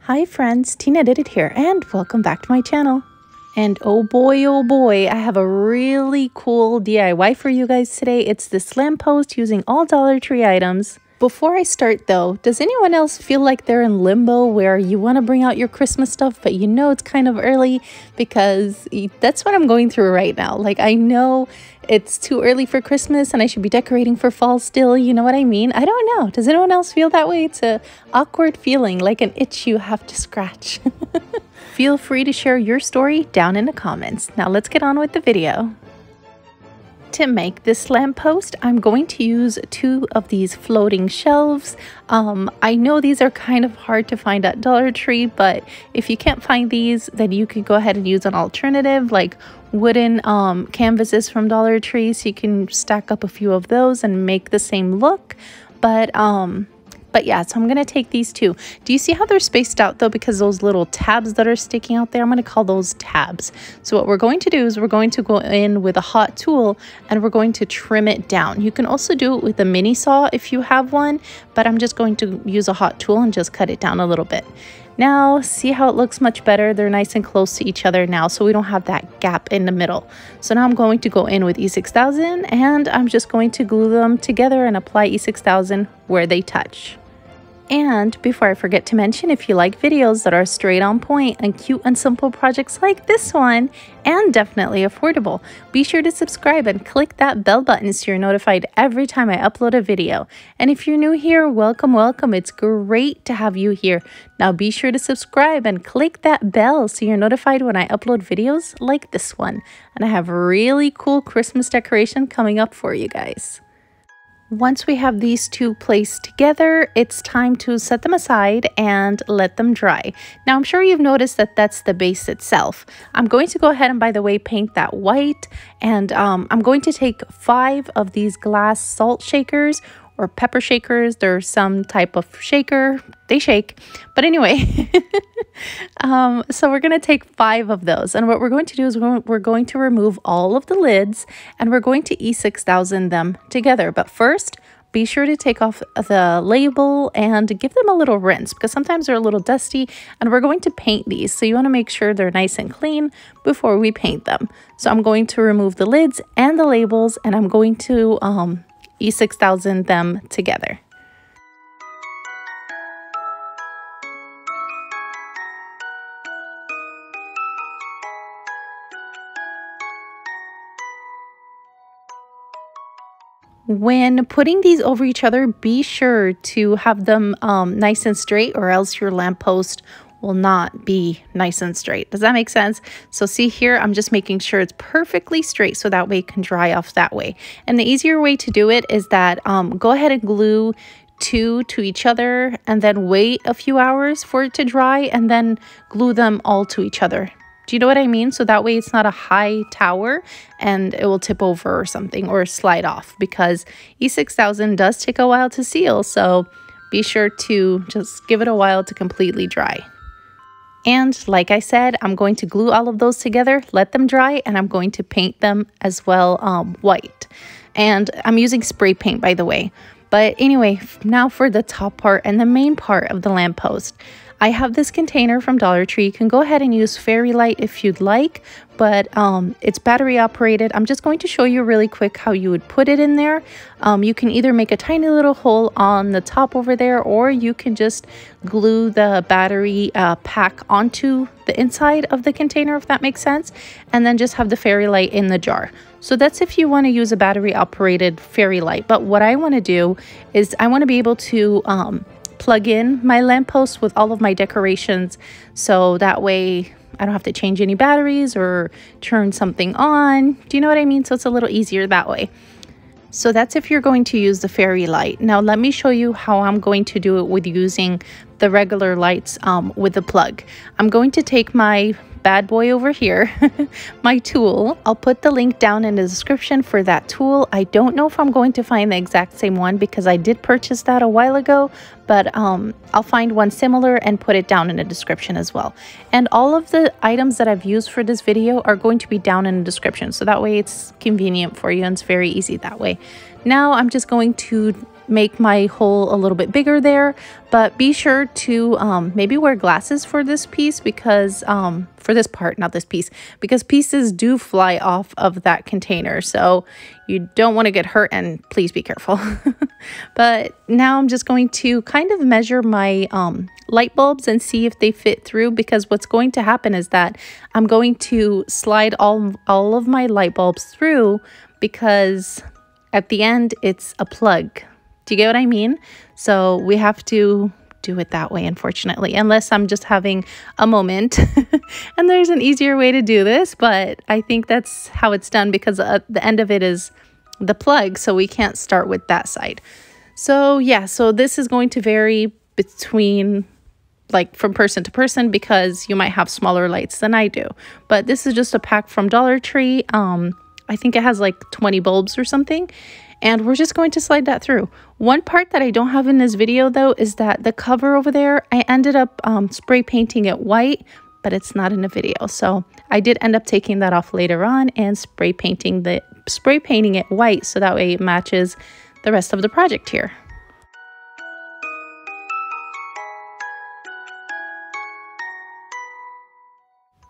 Hi friends, Tina did it here and welcome back to my channel. And oh boy, I have a really cool DIY for you guys today. It's this lamppost using all Dollar Tree items. Before I start though, does anyone else feel like they're in limbo where you want to bring out your Christmas stuff, but you know it's kind of early? Because that's what I'm going through right now. Like, I know it's too early for Christmas and I should be decorating for fall still, you know what I mean? I don't know. Does anyone else feel that way? It's an awkward feeling, like an itch you have to scratch. Feel free to share your story down in the comments. Now let's get on with the video. To make this lamppost, I'm going to use 2 of these floating shelves. I know these are kind of hard to find at Dollar Tree, but if you can't find these, then you can go ahead and use an alternative like wooden canvases from Dollar Tree. So you can stack up a few of those and make the same look. But yeah, so I'm going to take these 2. Do you see how they're spaced out though? Because those little tabs that are sticking out there, I'm going to call those tabs. So what we're going to do is we're going to go in with a hot tool and we're going to trim it down. You can also do it with a mini saw if you have one, but I'm just going to use a hot tool and just cut it down a little bit. Now, see how it looks much better? They're nice and close to each other now, so we don't have that gap in the middle. So now I'm going to go in with E6000 and I'm just going to glue them together and apply E6000 where they touch. And before I forget to mention, if you like videos that are straight on point and cute and simple projects like this one, and definitely affordable, be sure to subscribe and click that bell button so you're notified every time I upload a video. And if you're new here, welcome. It's great to have you here. Now be sure to subscribe and click that bell so you're notified when I upload videos like this one. And I have a really cool Christmas decoration coming up for you guys. Once we have these 2 placed together, it's time to set them aside and let them dry. Now, I'm sure you've noticed that that's the base itself. I'm going to go ahead and, by the way, paint that white. And I'm going to take 5 of these glass salt shakers or pepper shakers. They're some type of shaker. They shake. But anyway, so we're going to take 5 of those. And what we're going to do is we're going to remove all of the lids and we're going to E6000 them together. But first, be sure to take off the label and give them a little rinse because sometimes they're a little dusty, and we're going to paint these. So you want to make sure they're nice and clean before we paint them. So I'm going to remove the lids and the labels and I'm going to E6000 them together. When putting these over each other, be sure to have them nice and straight, or else your lamppost will not be nice and straight. Does that make sense? So see here, I'm just making sure it's perfectly straight so that way it can dry off that way. And the easier way to do it is that go ahead and glue 2 to each other and then wait a few hours for it to dry and then glue them all to each other. Do you know what I mean? So that way it's not a high tower and it will tip over or something or slide off, because E6000 does take a while to seal. So be sure to just give it a while to completely dry. And like I said, I'm going to glue all of those together, let them dry, and I'm going to paint them as well white. And I'm using spray paint, by the way. But anyway, now for the top part and the main part of the lamppost. I have this container from Dollar Tree. You can go ahead and use fairy light if you'd like, but it's battery operated. I'm just going to show you really quick how you would put it in there. You can either make a tiny little hole on the top over there, or you can just glue the battery pack onto the inside of the container, if that makes sense, and then just have the fairy light in the jar. So that's if you want to use a battery operated fairy light. But what I want to do is I want to be able to plug in my lamppost with all of my decorations, so that way I don't have to change any batteries or turn something on. Do you know what I mean? So it's a little easier that way. So that's if you're going to use the fairy light. Now let me show you how I'm going to do it with using the regular lights with the plug. I'm going to take my bad boy over here, my tool. I'll put the link down in the description for that tool. I don't know if I'm going to find the exact same one because I did purchase that a while ago, but I'll find one similar and put it down in the description as well. And all of the items that I've used for this video are going to be down in the description, so that way it's convenient for you and it's very easy that way. Now I'm just going to make my hole a little bit bigger there. But be sure to maybe wear glasses for this piece, because for this part, not this piece, because pieces do fly off of that container. So you don't want to get hurt, and please be careful. But now I'm just going to kind of measure my light bulbs and see if they fit through, because what's going to happen is that I'm going to slide all of my light bulbs through, because at the end it's a plug. Do you get what I mean? So we have to do it that way, unfortunately, unless I'm just having a moment. And there's an easier way to do this, but I think that's how it's done, because the end of it is the plug, so we can't start with that side. So yeah, so this is going to vary between, like, from person to person, because you might have smaller lights than I do. But this is just a pack from Dollar Tree. I think it has like 20 bulbs or something, and we're just going to slide that through. One part that I don't have in this video though is that the cover over there, I ended up spray painting it white, but it's not in the video. So I did end up taking that off later on and spray painting it white, so that way it matches the rest of the project here.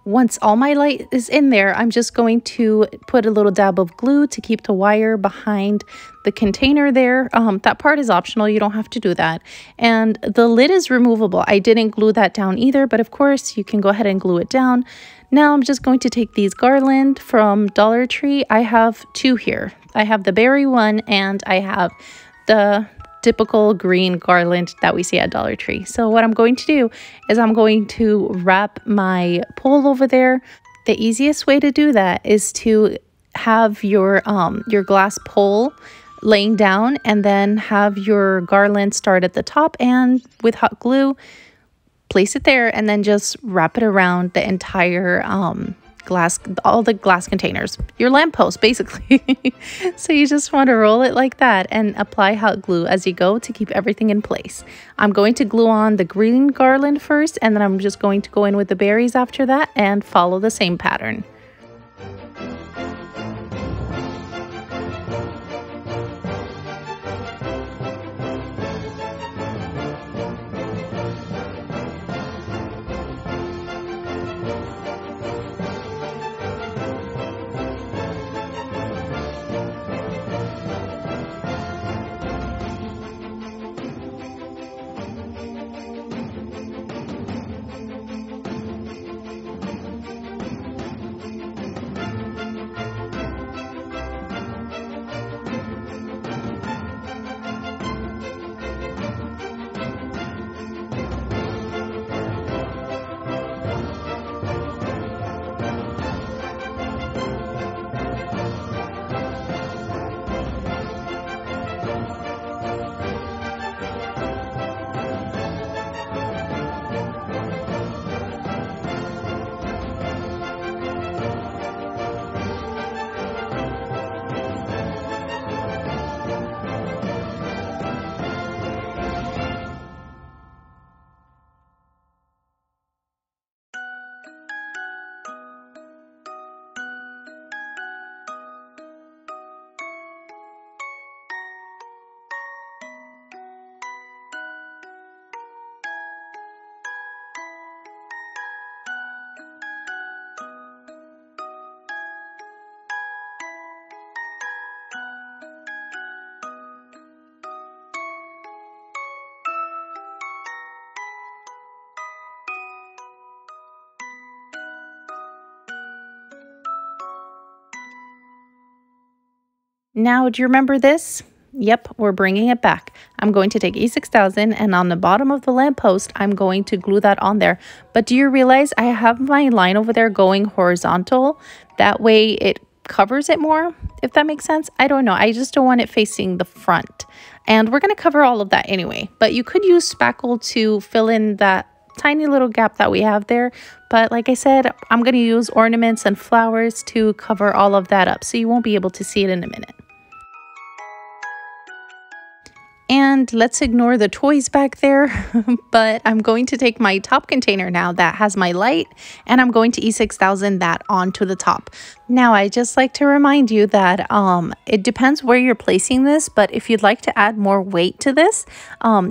Once all my light is in there, I'm just going to put a little dab of glue to keep the wire behind the container there. That part is optional. You don't have to do that. And the lid is removable. I didn't glue that down either, but of course you can go ahead and glue it down. Now I'm just going to take these garland from Dollar Tree. I have two here. I have the berry one, and I have the typical green garland that we see at Dollar Tree. So what I'm going to do is I'm going to wrap my pole over there. The easiest way to do that is to have your glass pole laying down, and then have your garland start at the top, and with hot glue place it there, and then just wrap it around the entire all the glass containers, your lamppost basically. So you just want to roll it like that and apply hot glue as you go to keep everything in place. I'm going to glue on the green garland first, and then I'm just going to go in with the berries after that and follow the same pattern. Now, do you remember this? Yep, we're bringing it back. I'm going to take E6000, and on the bottom of the lamppost, I'm going to glue that on there. But do you realize I have my line over there going horizontal? That way it covers it more, if that makes sense. I don't know. I just don't want it facing the front. And we're going to cover all of that anyway. But you could use spackle to fill in that tiny little gap that we have there. But like I said, I'm going to use ornaments and flowers to cover all of that up, so you won't be able to see it in a minute. And let's ignore the toys back there, but I'm going to take my top container now that has my light, and I'm going to E6000 that onto the top. Now, I just like to remind you that it depends where you're placing this, but if you'd like to add more weight to this,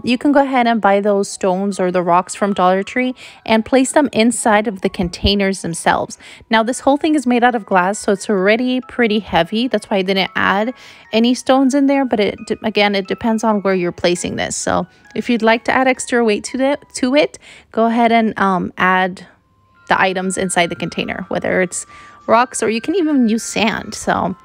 you can go ahead and buy those stones or the rocks from Dollar Tree and place them inside of the containers themselves. Now, this whole thing is made out of glass, so it's already pretty heavy. That's why I didn't add any stones in there, but again, it depends on where you're placing this. So if you'd like to add extra weight to it, go ahead and add the items inside the container, whether it's rocks or you can even use sand. So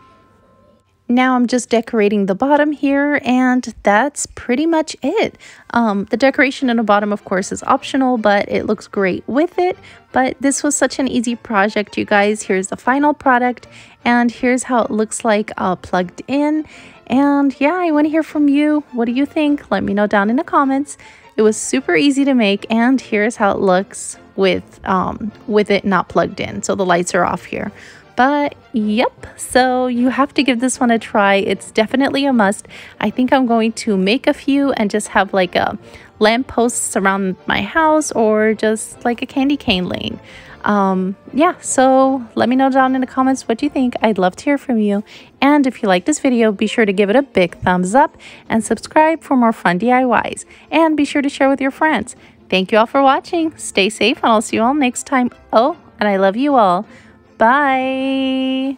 now I'm just decorating the bottom here, and that's pretty much it. The decoration in the bottom, of course, is optional, but it looks great with it. But this was such an easy project, you guys. Here's the final product, and here's how it looks like plugged in. And yeah, I want to hear from you. What do you think? Let me know down in the comments. It was super easy to make, and here's how it looks with it not plugged in. So the lights are off here. But yep, so you have to give this one a try. It's definitely a must. I think I'm going to make a few and just have like a lampposts around my house, or just like a candy cane lane. Yeah, so let me know down in the comments what you think. I'd love to hear from you. And if you like this video, be sure to give it a big thumbs up and subscribe for more fun DIYs. And be sure to share with your friends. Thank you all for watching. Stay safe, and I'll see you all next time. Oh, and I love you all. Bye.